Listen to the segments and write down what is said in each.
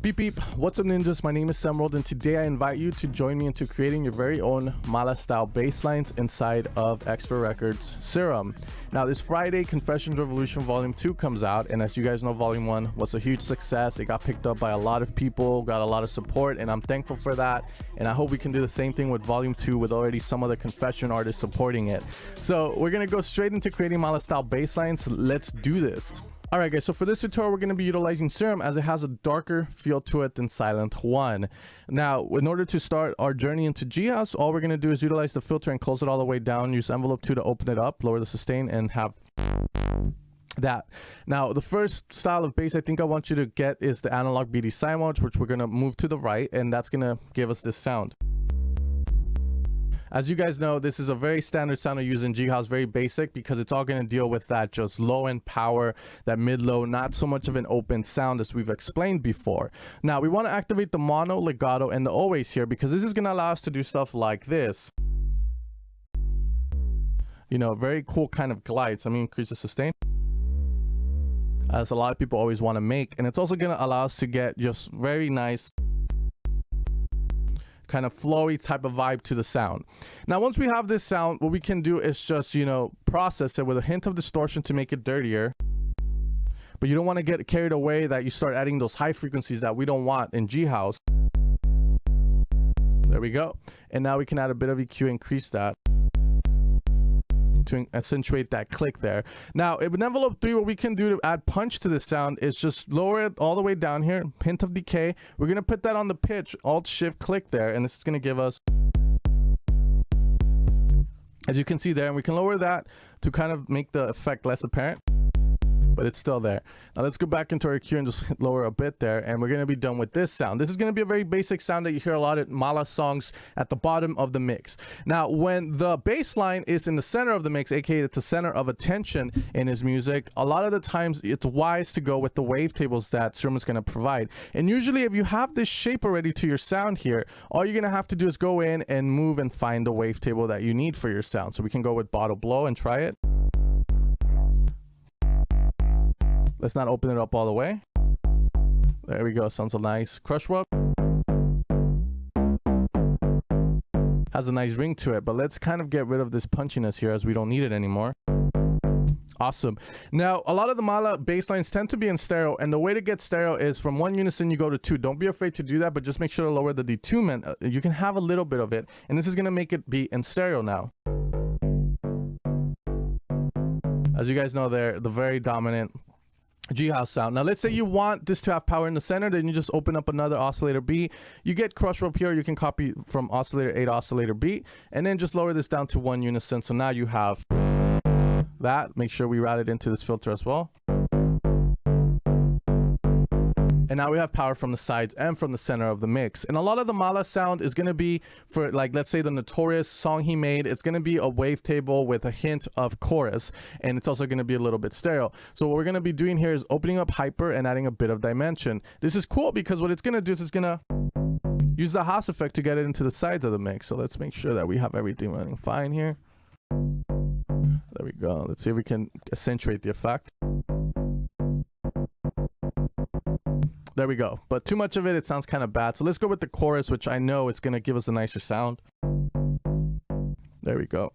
Beep beep, what's up ninjas? My name is Semworld and today I invite you to join me into creating your very own Malaa style bass lines inside of Extra Records Serum. Now this Friday, Confessions Revolution Volume 2 comes out, and as you guys know, Volume 1 was a huge success. It got picked up by a lot of people, got a lot of support, and I'm thankful for that. And I hope we can do the same thing with Volume 2 with already some other confession artists supporting it. So we're gonna go straight into creating Malaa style bass lines. Let's do this. Alright guys, so for this tutorial we're going to be utilizing Serum as it has a darker feel to it than Silent 1. Now, in order to start our journey into G-House, all we're going to do is utilize the filter and close it all the way down. Use envelope 2 to open it up, lower the sustain, and have that. Now, the first style of bass I think I want you to get is the analog BD sine wave, which we're going to move to the right, and that's going to give us this sound. As you guys know, this is a very standard sound to use in G-House, very basic, because it's all going to deal with that just low end power, that mid-low, not so much of an open sound as we've explained before. Now, we want to activate the mono, legato, and the always here, because this is going to allow us to do stuff like this. You know, very cool kind of glides. Let me increase the sustain, as a lot of people always want to make. And it's also going to allow us to get just very nice kind of flowy type of vibe to the sound. Now once we have this sound, what we can do is just, you know, process it with a hint of distortion to make it dirtier, but you don't want to get carried away that you start adding those high frequencies that we don't want in G-House. There we go. And now we can add a bit of EQ, increase that to accentuate that click there. Now in envelope 3, what we can do to add punch to the sound is just lower it all the way down here, hint of decay. We're gonna put that on the pitch, alt shift click there, and this is gonna give us, as you can see there, and we can lower that to kind of make the effect less apparent, but it's still there. Now let's go back into our EQ and just lower a bit there, and we're going to be done with this sound. This is going to be a very basic sound that you hear a lot of Malaa songs at the bottom of the mix. Now when the bass line is in the center of the mix, aka it's the center of attention in his music, a lot of the times it's wise to go with the wavetables that Serum is going to provide. And usually if you have this shape already to your sound here, all you're going to have to do is go in and move and find the wavetable that you need for your sound. So we can go with bottle blow and try it. Let's not open it up all the way. There we go. Sounds a nice crush whoop. Has a nice ring to it, but let's kind of get rid of this punchiness here as we don't need it anymore. Awesome. Now, a lot of the Malaa bass lines tend to be in stereo, and the way to get stereo is from 1 unison you go to 2. Don't be afraid to do that, but just make sure to lower the detunement. You can have a little bit of it, and this is going to make it be in stereo now. As you guys know, they're the very dominant G-House sound. Now let's say you want this to have power in the center, then you just open up another oscillator B. You get crush rope here, you can copy from oscillator A to oscillator B, and then just lower this down to 1 unison. So now you have that. Make sure we route it into this filter as well. And now we have power from the sides and from the center of the mix. And a lot of the Malaa sound is going to be for, like, let's say the Notorious song he made. It's going to be a wavetable with a hint of chorus. And it's also going to be a little bit stereo. So what we're going to be doing here is opening up hyper and adding a bit of dimension. This is cool because what it's going to do is it's going to use the Haas effect to get it into the sides of the mix. So let's make sure that we have everything running fine here. There we go. Let's see if we can accentuate the effect. There we go. But too much of it, it sounds kind of bad. So let's go with the chorus, which I know it's going to give us a nicer sound. There we go.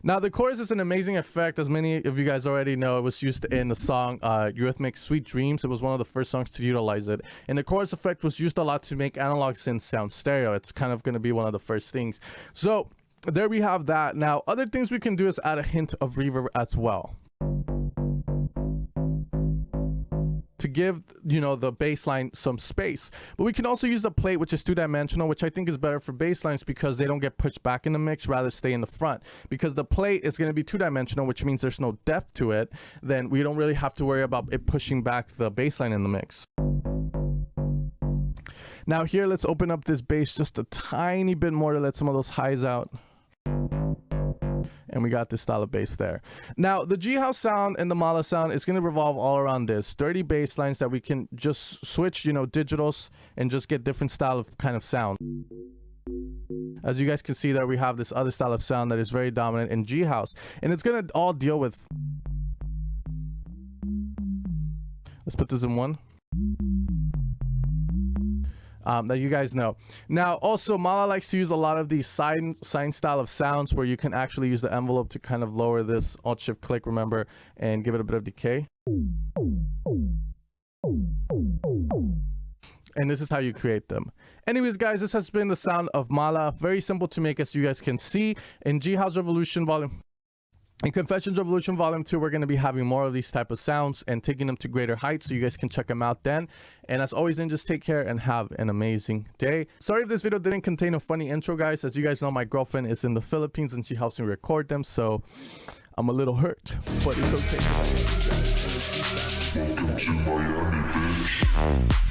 Now the chorus is an amazing effect, as many of you guys already know. It was used in the song Eurythmics' Sweet Dreams. It was one of the first songs to utilize it. And the chorus effect was used a lot to make analog synths sound stereo. It's kind of going to be one of the first things. So there we have that. Now other things we can do is add a hint of reverb as well to give, you know, the bass line some space. But we can also use the plate, which is 2-dimensional, which I think is better for bass lines because they don't get pushed back in the mix, rather stay in the front. Because the plate is going to be 2-dimensional, which means there's no depth to it, then we don't really have to worry about it pushing back the bass line in the mix. Now here, let's open up this bass just a tiny bit more to let some of those highs out. And we got this style of bass there. Now the G-House sound and the Malaa sound is going to revolve all around this dirty bass lines that we can just switch, you know, digitals and just get different style of kind of sound. As you guys can see there, we have this other style of sound that is very dominant in G-House, and it's going to all deal with Let's put this in 1. That you guys know. Now, also, Malaa likes to use a lot of these sine style of sounds where you can actually use the envelope to kind of lower this, Alt-Shift-Click, remember, and give it a bit of decay. And this is how you create them. Anyways, guys, this has been the sound of Malaa. Very simple to make, as you guys can see. In G-House Revolution Volume... In Confessions Revolution Volume 2, we're going to be having more of these type of sounds and taking them to greater heights, so you guys can check them out then. And as always, then just take care and have an amazing day. Sorry if this video didn't contain a funny intro, guys. As you guys know, my girlfriend is in the Philippines and she helps me record them, so I'm a little hurt, but it's okay. Welcome to Miami, bitch.